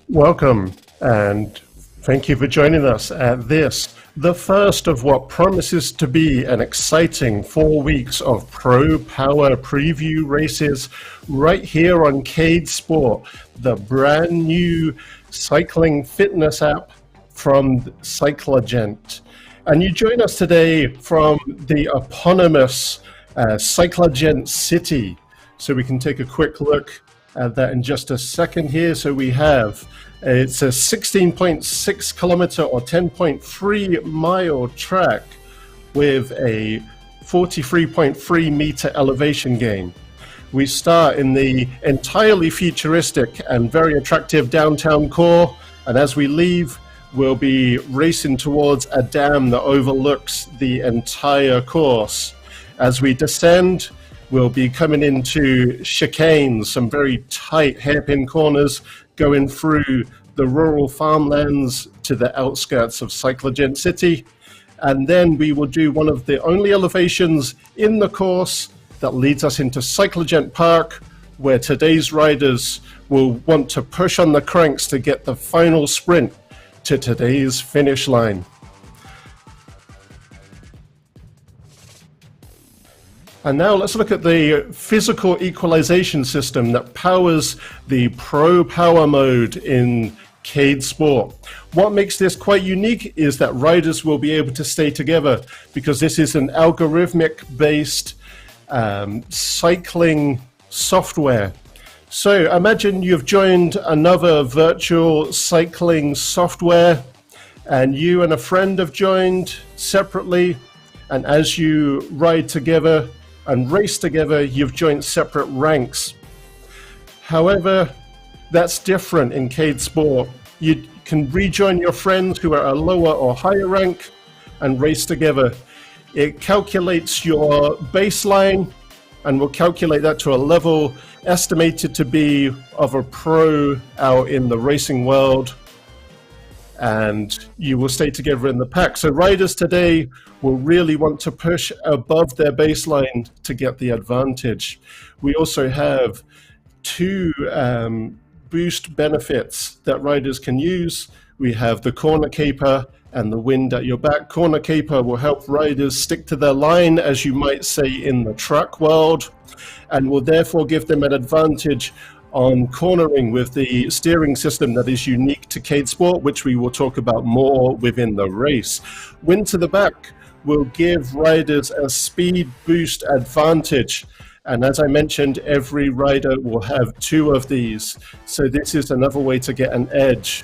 Welcome, and thank you for joining us at this, the first of what promises to be an exciting 4 weeks of Pro Power preview races right here on CADEsport, the brand new cycling fitness app from Cyclogent. And you join us today from the eponymous Cyclogent City. So we can take a quick look at that in just a second here. So we have, it's a 16.6 kilometer or 10.3 mile track with a 43.3 meter elevation gain. We start in the entirely futuristic and very attractive downtown core, and as we leave, we'll be racing towards a dam that overlooks the entire course. As we descend, we'll be coming into chicanes, some very tight hairpin corners, going through the rural farmlands to the outskirts of Cyclogent City. And then we will do one of the only elevations in the course that leads us into Cyclogent Park, where today's riders will want to push on the cranks to get the final sprint to today's finish line. And now let's look at the physical equalization system that powers the Pro Power mode in CADEsport. What makes this quite unique is that riders will be able to stay together because this is an algorithmic-based cycling software. So imagine you've joined another virtual cycling software and you and a friend have joined separately, and as you ride together and race together, you've joined separate ranks. However, that's different in CADEsport. You can rejoin your friends who are a lower or higher rank and race together. It calculates your baseline and will calculate that to a level estimated to be of a pro out in the racing world, and you will stay together in the pack. So riders today will really want to push above their baseline to get the advantage. We also have two boost benefits that riders can use. We have the corner caper and the wind at your back. Corner caper will help riders stick to their line, as you might say in the track world, and will therefore give them an advantage on cornering with the steering system that is unique to CADEsport, which we will talk about more within the race. Wind to the back will give riders a speed boost advantage. And as I mentioned, every rider will have two of these. So this is another way to get an edge.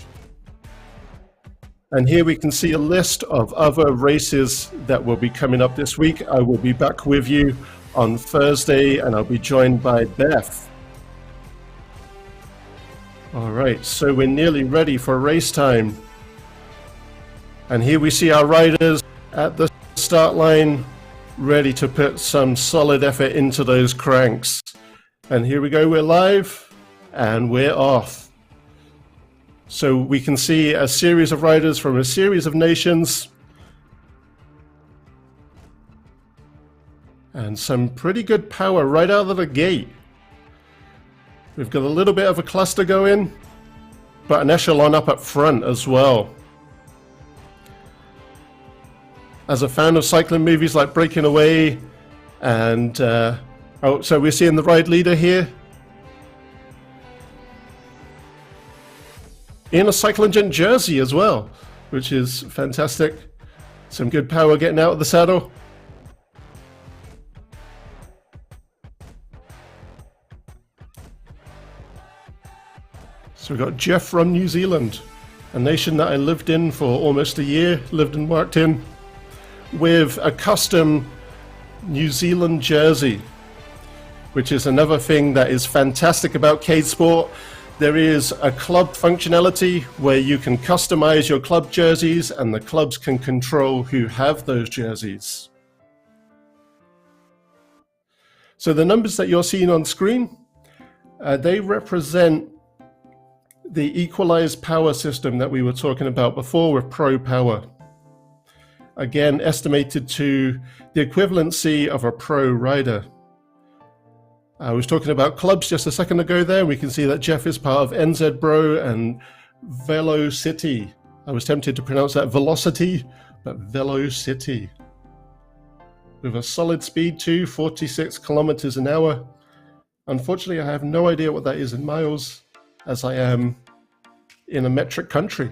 And here we can see a list of other races that will be coming up this week. I will be back with you on Thursday, and I'll be joined by Beth. All right, so we're nearly ready for race time. And here we see our riders at the start line, ready to put some solid effort into those cranks. And here we go, we're live, and we're off. So we can see a series of riders from a series of nations. And some pretty good power right out of the gate. We've got a little bit of a cluster going, but an echelon up front as well. As a fan of cycling movies like Breaking Away, and so we're seeing the ride leader here in a Cyclogent jersey as well, which is fantastic. Some good power getting out of the saddle. So we've got Jeff from New Zealand, a nation that I lived in for almost a year, lived and worked in, with a custom New Zealand jersey, which is another thing that is fantastic about CADEsport. There is a club functionality where you can customize your club jerseys, and the clubs can control who have those jerseys. So the numbers that you're seeing on screen, they represent the equalized power system that we were talking about before with Pro Power. Again, estimated to the equivalency of a pro rider. I was talking about clubs just a second ago there. We can see that Jeff is part of NZ Bro and Velocity. I was tempted to pronounce that velocity, but Velocity. With a solid speed too, 46 kilometers an hour. Unfortunately, I have no idea what that is in miles, as I am in a metric country.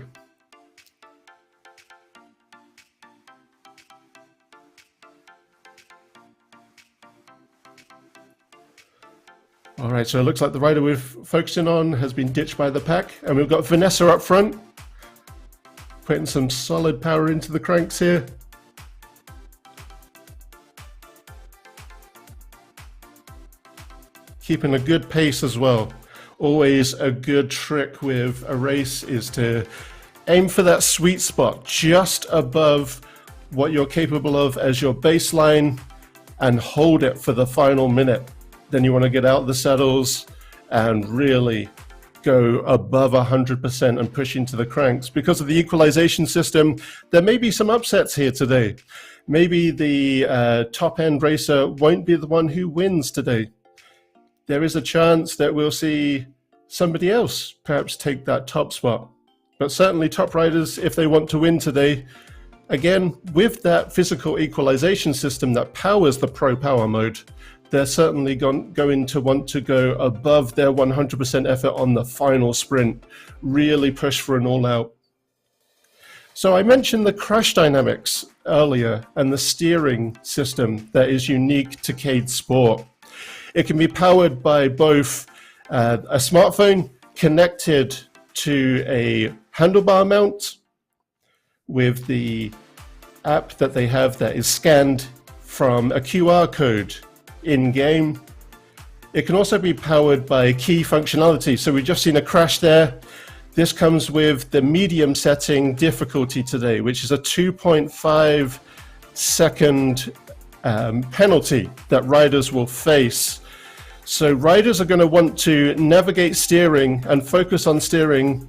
All right, so it looks like the rider we're focusing on has been ditched by the pack, and we've got Vanessa up front, putting some solid power into the cranks here. Keeping a good pace as well. Always a good trick with a race is to aim for that sweet spot just above what you're capable of as your baseline and hold it for the final minute. Then you want to get out the saddles and really go above 100% and push into the cranks. Because of the equalization system, there may be some upsets here today. Maybe the top-end racer won't be the one who wins today. There is a chance that we'll see somebody else perhaps take that top spot. But certainly top riders, if they want to win today, again, with that physical equalization system that powers the Pro Power mode, they're certainly going to want to go above their 100% effort on the final sprint, really push for an all-out. So I mentioned the crash dynamics earlier and the steering system that is unique to CADEsport. It can be powered by both a smartphone connected to a handlebar mount with the app that they have that is scanned from a QR code in-game. It can also be powered by key functionality. So we've just seen a crash there. This comes with the medium setting difficulty today, which is a 2.5 second penalty that riders will face. So riders are going to want to navigate steering and focus on steering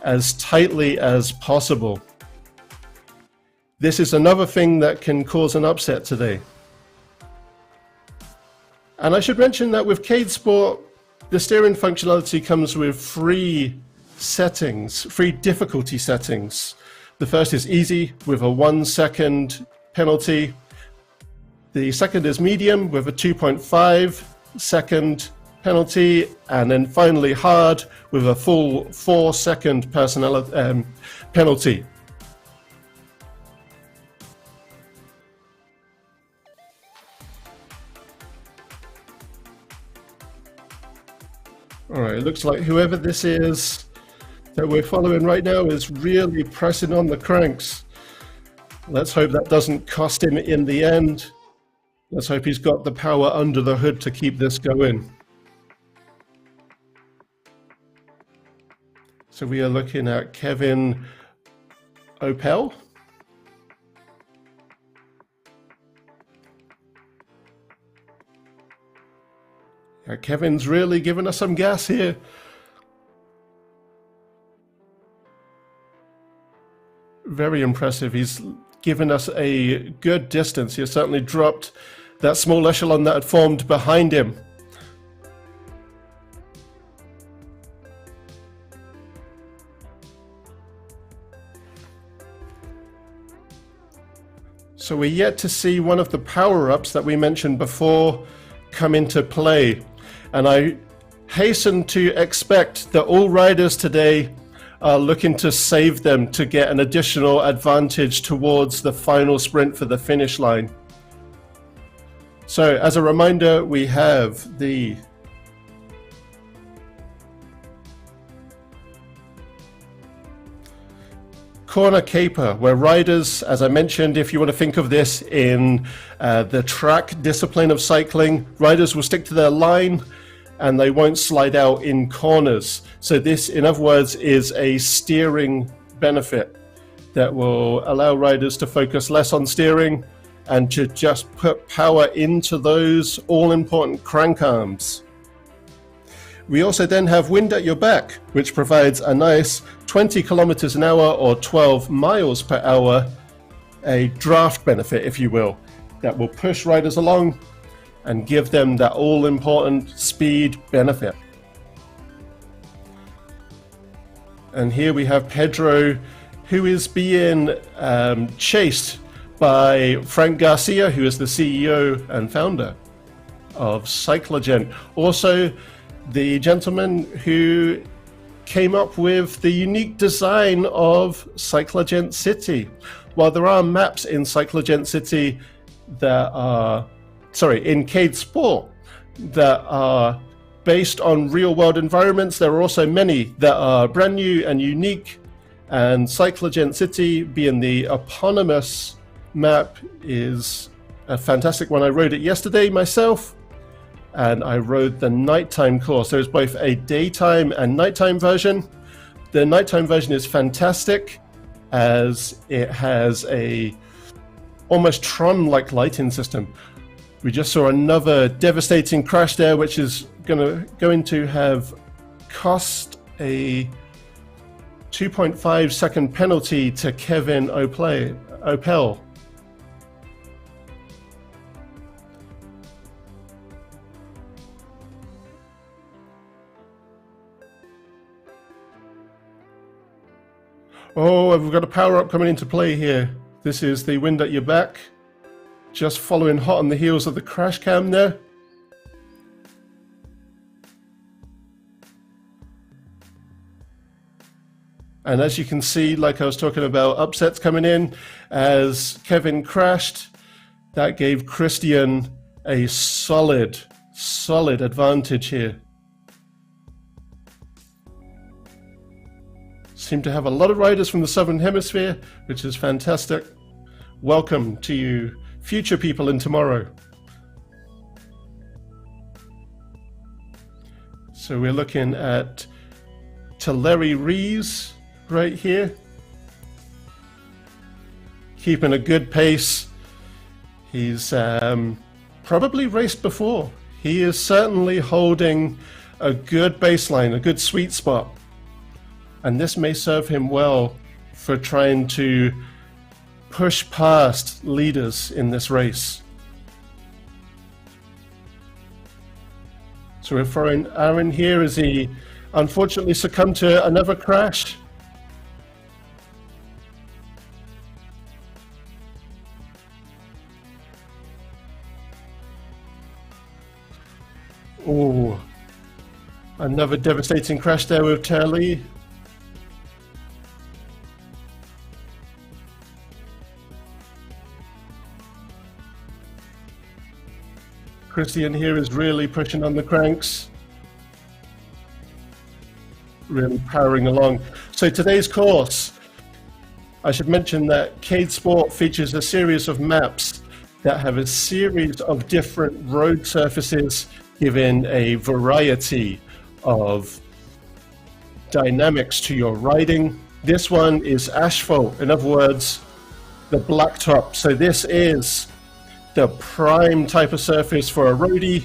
as tightly as possible. This is another thing that can cause an upset today. And I should mention that with CADEsport, the steering functionality comes with three difficulty settings. The first is easy with a 1 second penalty. The second is medium with a 2.5 second penalty. And then finally hard with a full 4 second penalty. All right, it looks like whoever this is that we're following right now is really pressing on the cranks. Let's hope that doesn't cost him in the end. Let's hope he's got the power under the hood to keep this going. So we are looking at Kevin Opel. Yeah, Kevin's really giving us some gas here. Very impressive. He's given us a good distance. He certainly dropped that small echelon that had formed behind him. So we're yet to see one of the power-ups that we mentioned before come into play. And I hasten to expect that all riders today are looking to save them to get an additional advantage towards the final sprint for the finish line. So as a reminder, we have the corner caper, where riders, as I mentioned, if you want to think of this in the track discipline of cycling, riders will stick to their line and they won't slide out in corners. So this, in other words, is a steering benefit that will allow riders to focus less on steering and to just put power into those all-important crank arms. We also then have wind at your back, which provides a nice 20 kilometers an hour or 12 miles per hour, a draft benefit, if you will, that will push riders along and give them that all-important speed benefit. And here we have Pedro, who is being chased by Frank Garcia, who is the CEO and founder of Cyclogent. Also, the gentleman who came up with the unique design of Cyclogent City. While there are maps in Cyclogent City that are, in CADEsport that are based on real-world environments, there are also many that are brand new and unique. And Cyclogent City, being the eponymous map, is a fantastic one. I rode it yesterday myself, and I rode the nighttime course. There's both a daytime and nighttime version. The nighttime version is fantastic, as it has a almost Tron-like lighting system. We just saw another devastating crash there, which is going to have cost a 2.5 second penalty to Kevin Opel. Oh, we've got a power-up coming into play here. This is the wind at your back, just following hot on the heels of the crash cam there. And as you can see, like I was talking about, upsets coming in as Kevin crashed. That gave Christian a solid advantage here. Seem to have a lot of riders from the Southern Hemisphere, which is fantastic. Welcome to you, future people in tomorrow. So we're looking at Teleri Rees right here, keeping a good pace. He's probably raced before. He is certainly holding a good baseline, a good sweet spot. And this may serve him well for trying to push past leaders in this race. So we're throwing Aaron here as he unfortunately succumbed to another crash. Oh, another devastating crash there with Turley. Christian here is really pushing on the cranks, really powering along. So today's course, I should mention that CADEsport features a series of maps that have a series of different road surfaces, giving a variety of dynamics to your riding. This one is asphalt, in other words, the blacktop. So this is the prime type of surface for a roadie,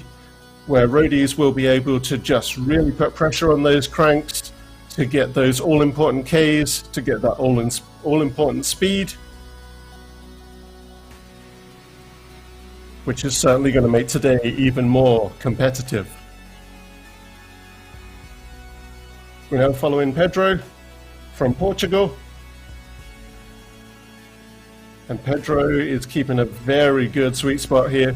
where roadies will be able to just really put pressure on those cranks to get those all-important Ks, to get that all-important speed, which is certainly going to make today even more competitive. We're now following Pedro from Portugal. And Pedro is keeping a very good sweet spot here.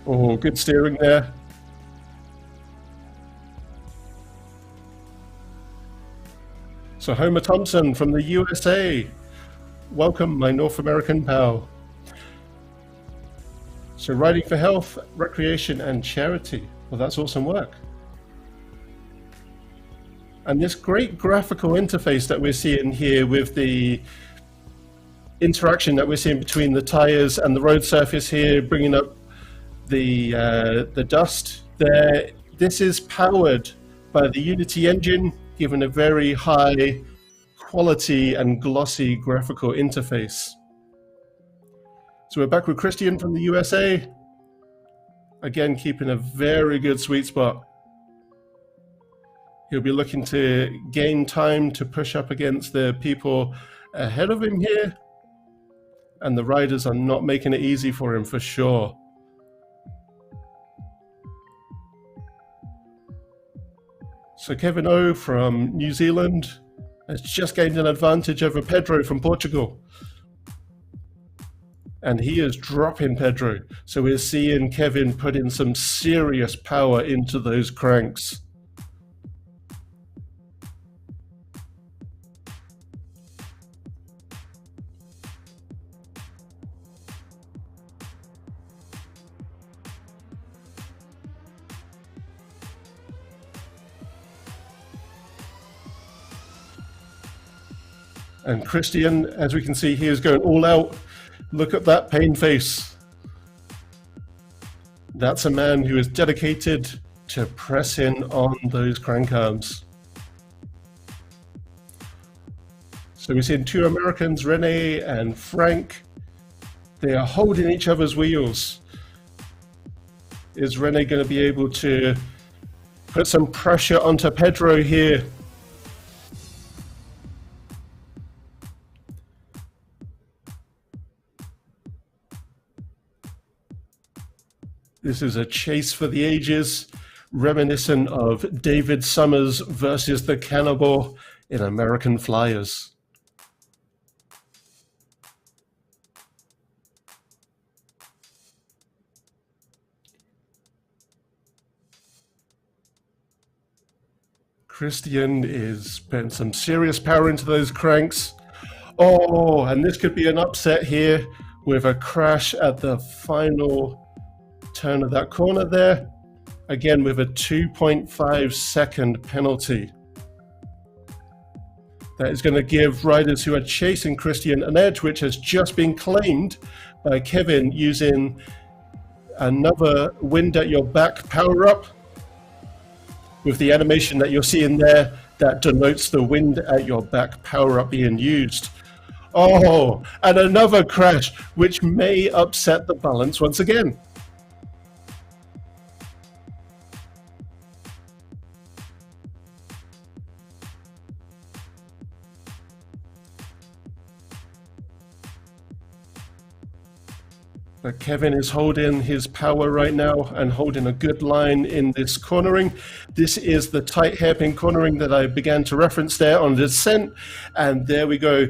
Oh, good steering there. So Homer Thompson from the USA. Welcome, my North American pal. So riding for health, recreation, and charity. Well, that's awesome work. And this great graphical interface that we're seeing here with the interaction that we're seeing between the tires and the road surface here, bringing up the dust there. This is powered by the Unity engine, giving a very high quality and glossy graphical interface. So we're back with Christian from the USA. Again, keeping a very good sweet spot. He'll be looking to gain time to push up against the people ahead of him here. And the riders are not making it easy for him for sure. So Kevin O from New Zealand has just gained an advantage over Pedro from Portugal. And he is dropping Pedro. So we're seeing Kevin put in some serious power into those cranks. And Christian, as we can see, he is going all out. Look at that pain face. That's a man who is dedicated to pressing on those crank arms. So we're seeing two Americans, Rene and Frank. They are holding each other's wheels. Is Rene going to be able to put some pressure onto Pedro here? This is a chase for the ages, reminiscent of David Summers versus the Cannibal in American Flyers. Christian is putting some serious power into those cranks. Oh, and this could be an upset here with a crash at the final turn of that corner there, again with a 2.5 second penalty. That is going to give riders who are chasing Christian an edge, which has just been claimed by Kevin using another wind at your back power up. With the animation that you're seeing there, that denotes the wind at your back power up being used. Oh, and another crash, which may upset the balance once again. But Kevin is holding his power right now and holding a good line in this cornering. This is the tight hairpin cornering that I began to reference there on the descent. And there we go.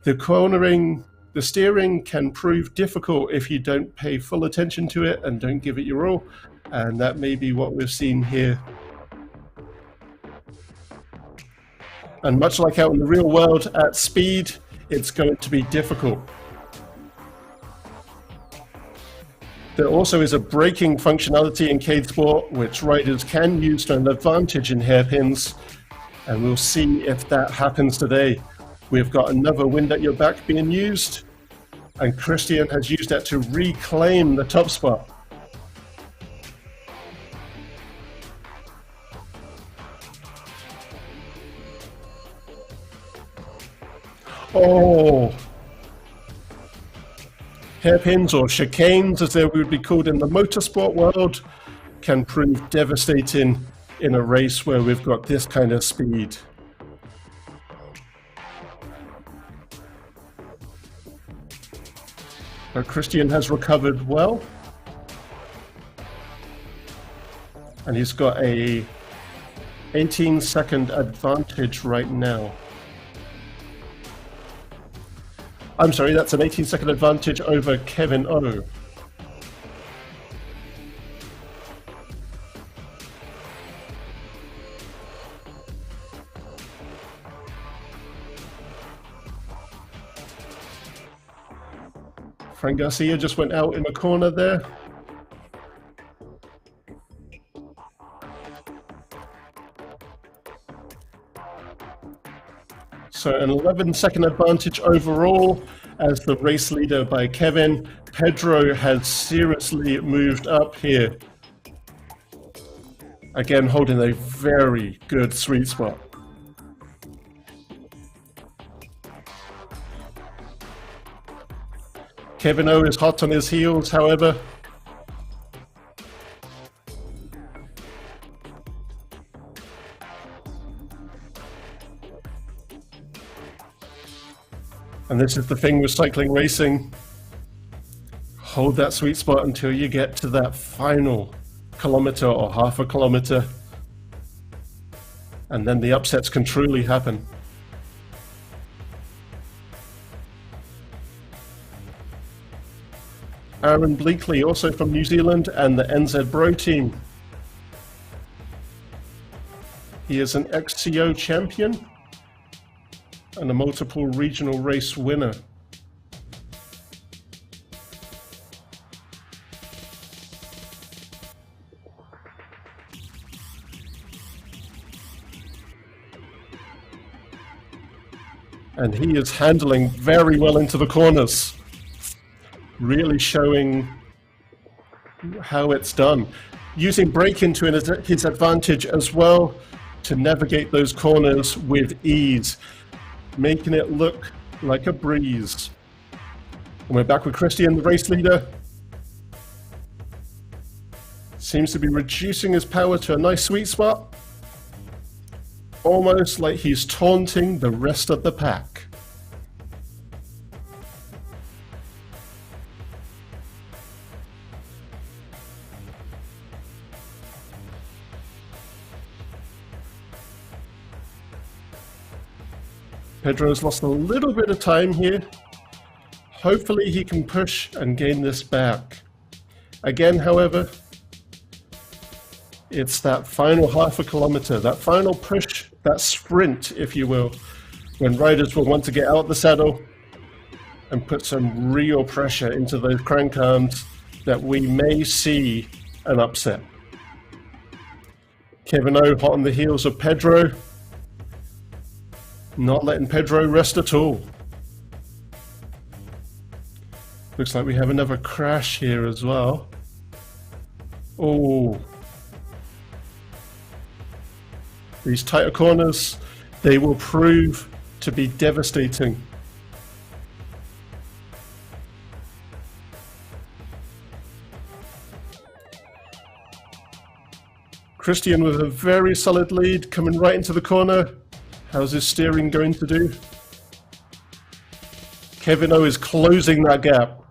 The cornering, the steering can prove difficult if you don't pay full attention to it and don't give it your all. And that may be what we've seen here. And much like out in the real world at speed, it's going to be difficult. There also is a braking functionality in CADEsport, which riders can use to an advantage in hairpins, and we'll see if that happens today. We've got another wind at your back being used, and Christian has used that to reclaim the top spot. Oh! Hairpins, or chicanes as they would be called in the motorsport world, can prove devastating in a race where we've got this kind of speed. But Christian has recovered well, and he's got a 18-second advantage right now. I'm sorry, that's an 18-second advantage over Kevin O. Frank Garcia just went out in the corner there. So an 11-second advantage overall as the race leader by Kevin. Pedro has seriously moved up here. Again, holding a very good sweet spot. Kevin O is hot on his heels, however. And this is the thing with cycling racing. Hold that sweet spot until you get to that final kilometer or half a kilometer. And then the upsets can truly happen. Aaron Bleakley, also from New Zealand, and the NZ Bro team. He is an ex-CO champion and a multiple regional race winner. And he is handling very well into the corners, really showing how it's done. Using braking to his advantage as well to navigate those corners with ease, making it look like a breeze. And we're back with Christian, the race leader. Seems to be reducing his power to a nice sweet spot. Almost like he's taunting the rest of the pack. Pedro's lost a little bit of time here. Hopefully he can push and gain this back. Again, however, it's that final half a kilometer, that final push, that sprint, if you will, when riders will want to get out the saddle and put some real pressure into those crank arms, that we may see an upset. Kevin O hot on the heels of Pedro, not letting Pedro rest at all. Looks like we have another crash here as well. Oh. These tighter corners, they will prove to be devastating. Christian with a very solid lead, coming right into the corner. How's his steering going to do? Kevin O is closing that gap.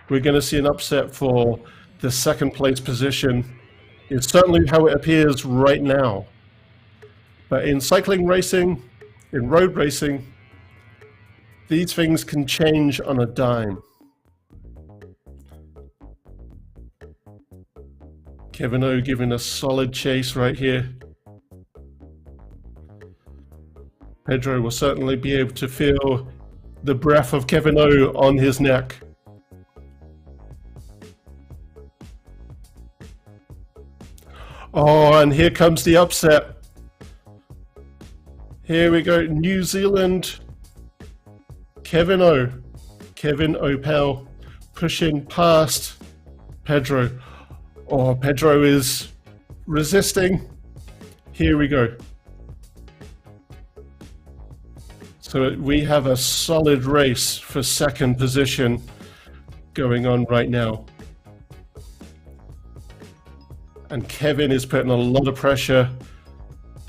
We're going to see an upset for the second place position. It's certainly how it appears right now. But in cycling racing, in road racing, these things can change on a dime. Kevin O giving a solid chase right here. Pedro will certainly be able to feel the breath of Kevin O on his neck. Oh, and here comes the upset. Here we go, New Zealand, Kevin Opel pushing past Pedro. Oh, Pedro is resisting. Here we go. So we have a solid race for second position going on right now. And Kevin is putting a lot of pressure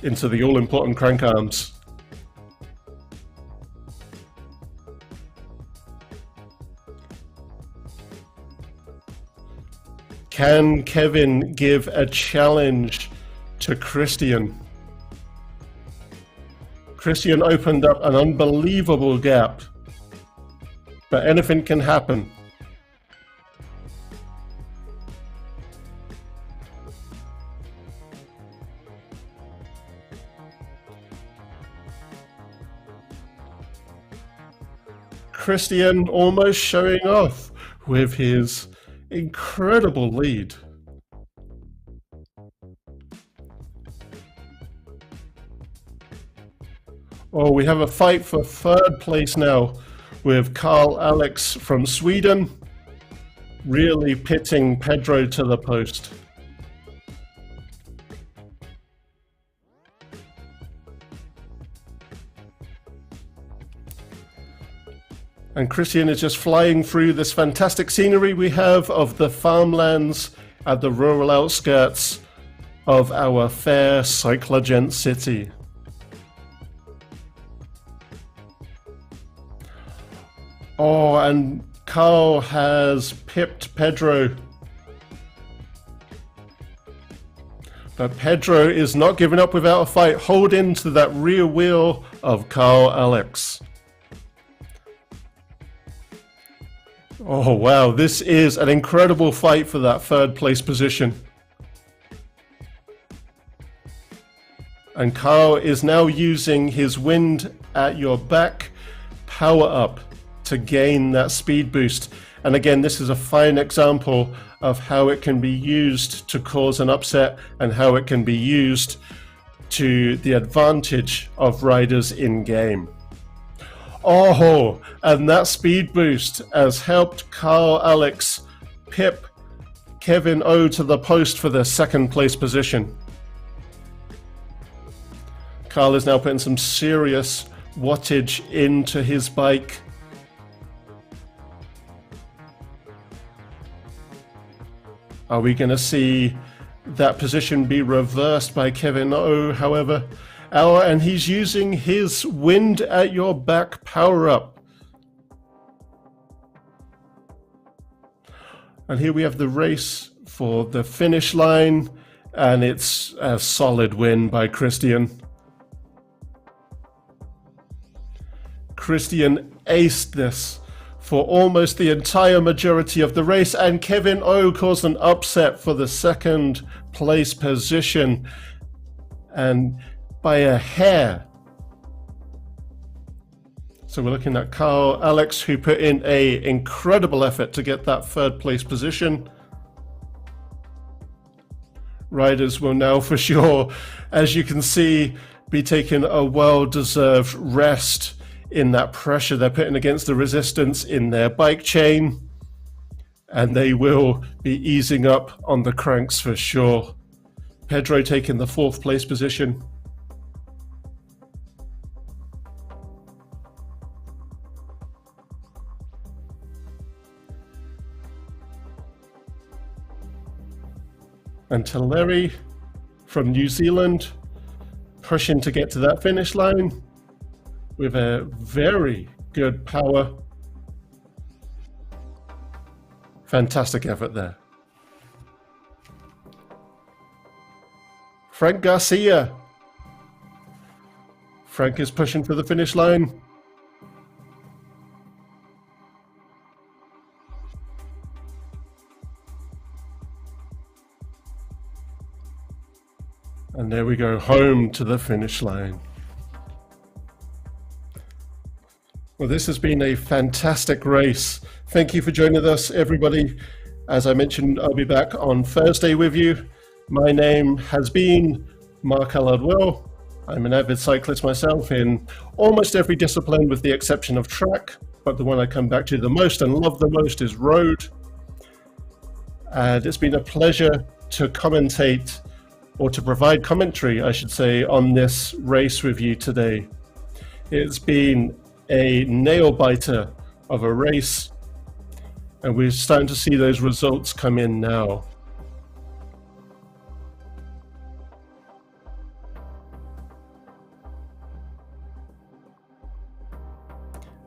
into the all-important crank arms. Can Kevin give a challenge to Christian? Christian opened up an unbelievable gap, but anything can happen. Christian almost showing off with his incredible lead. Oh, we have a fight for third place now with Carl Alex from Sweden, really pitting Pedro to the post. And Christian is just flying through this fantastic scenery we have of the farmlands at the rural outskirts of our fair cyclogent city. Oh, and Carl has pipped Pedro. But Pedro is not giving up without a fight. Hold into that rear wheel of Carl Alex. Oh wow, this is an incredible fight for that third place position. And Carl is now using his wind at your back power up to gain that speed boost. And again, this is a fine example of how it can be used to cause an upset and how it can be used to the advantage of riders in game. Oh, and that speed boost has helped Carl Alex pip Kevin O to the post for the second place position. Carl is now putting some serious wattage into his bike. Are we going to see that position be reversed by Kevin O, however? And he's using his wind at your back power up. And here we have the race for the finish line, and it's a solid win by Christian. Christian aced this for almost the entire majority of the race, and Kevin O caused an upset for the second place position, and by a hair. So we're looking at Carl Alex, who put in an incredible effort to get that third place position. Riders will now for sure, as you can see, be taking a well-deserved rest in that pressure they're putting against the resistance in their bike chain, and they will be easing up on the cranks for sure. Pedro taking the fourth place position. And Teleri from New Zealand pushing to get to that finish line with a very good power. Fantastic effort there. Frank Garcia. Frank is pushing for the finish line. And there we go, home to the finish line. Well, this has been a fantastic race. Thank you for joining us, everybody. As I mentioned, I'll be back on Thursday with you. My name has been Mark Allardwell. I'm an avid cyclist myself in almost every discipline with the exception of track, but the one I come back to the most and love the most is road. And it's been a pleasure to commentate, or to provide commentary, I should say, on this race with you today. It's been a nail-biter of a race, and we're starting to see those results come in now.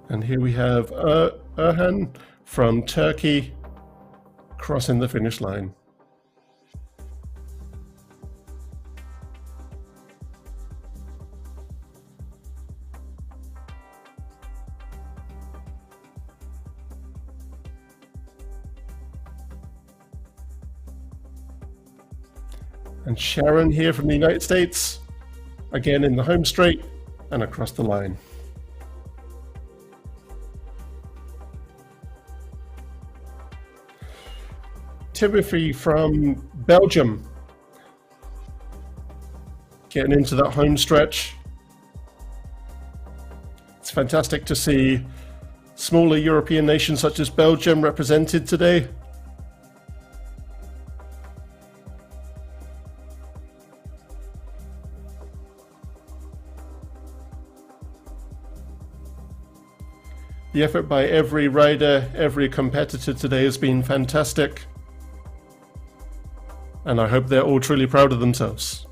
And here we have Erhan from Turkey crossing the finish line. And Sharon here from the United States, again in the home straight and across the line. Timothy from Belgium, getting into that home stretch. It's fantastic to see smaller European nations such as Belgium represented today. The effort by every rider, every competitor today has been fantastic. And I hope they're all truly proud of themselves.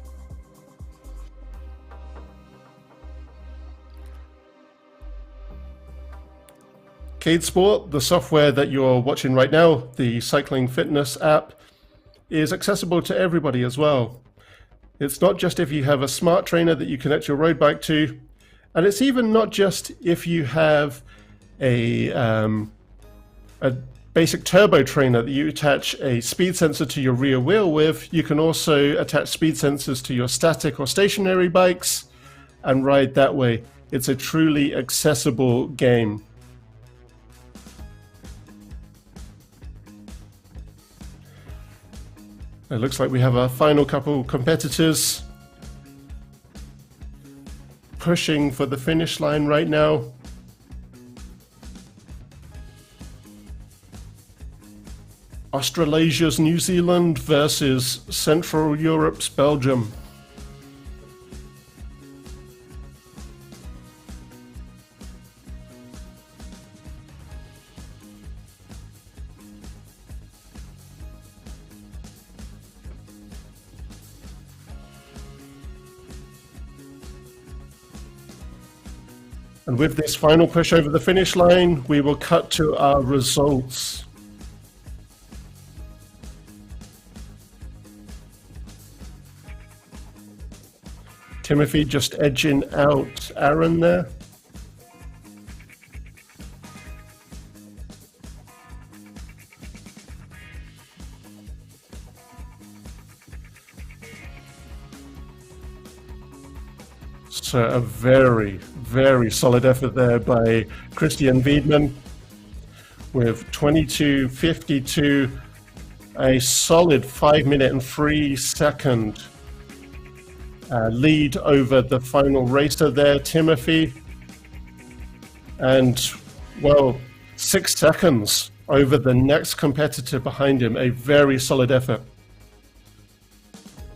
CADEsport, the software that you're watching right now, the cycling fitness app, is accessible to everybody as well. It's not just if you have a smart trainer that you connect your road bike to, and it's even not just if you have a basic turbo trainer that you attach a speed sensor to your rear wheel with. You can also attach speed sensors to your static or stationary bikes and ride that way. It's a truly accessible game. It looks like we have our final couple competitors pushing for the finish line right now. Australasia's New Zealand versus Central Europe's Belgium. And with this final push over the finish line, we will cut to our results. Timothy just edging out Aaron there. So a very, very solid effort there by Christian Wiedmann with 22:52, a solid 5 minute and 3 second lead over the final racer there, Timothy. And, well, 6 seconds over the next competitor behind him, a very solid effort.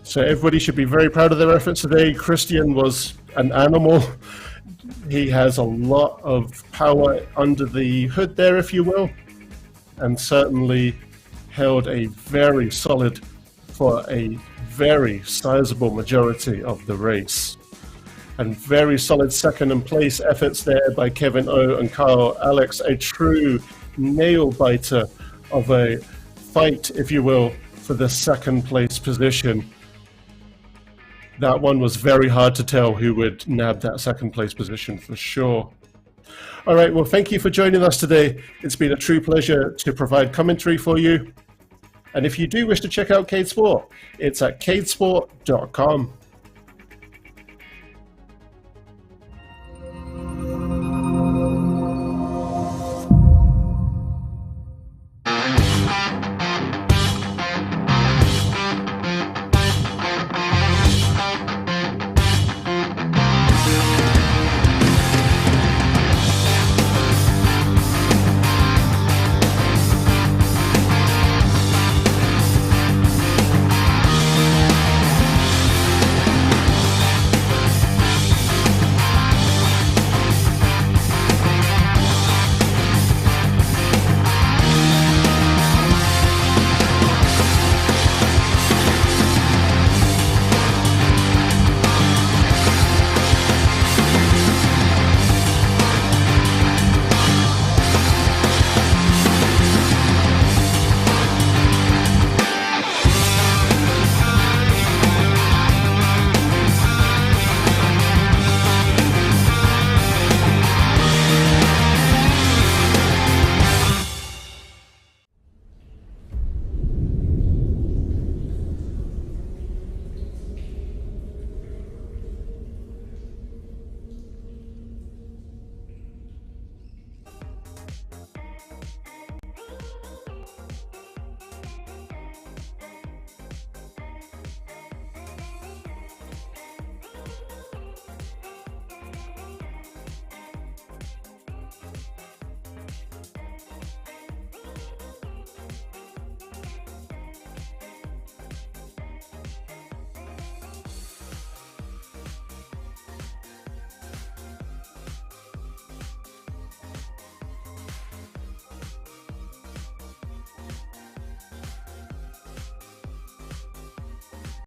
So everybody should be very proud of their efforts today. Christian was an animal. He has a lot of power under the hood there, if you will, and certainly held a very solid for a very sizable majority of the race. And very solid second and place efforts there by Kevin O and Carl Alex, a true nail biter of a fight, if you will, for the second place position. That one was very hard to tell who would nab that second place position for sure. All right, well, thank you for joining us today. It's been a true pleasure to provide commentary for you. And if you do wish to check out CADEsport, it's at cadesport.com.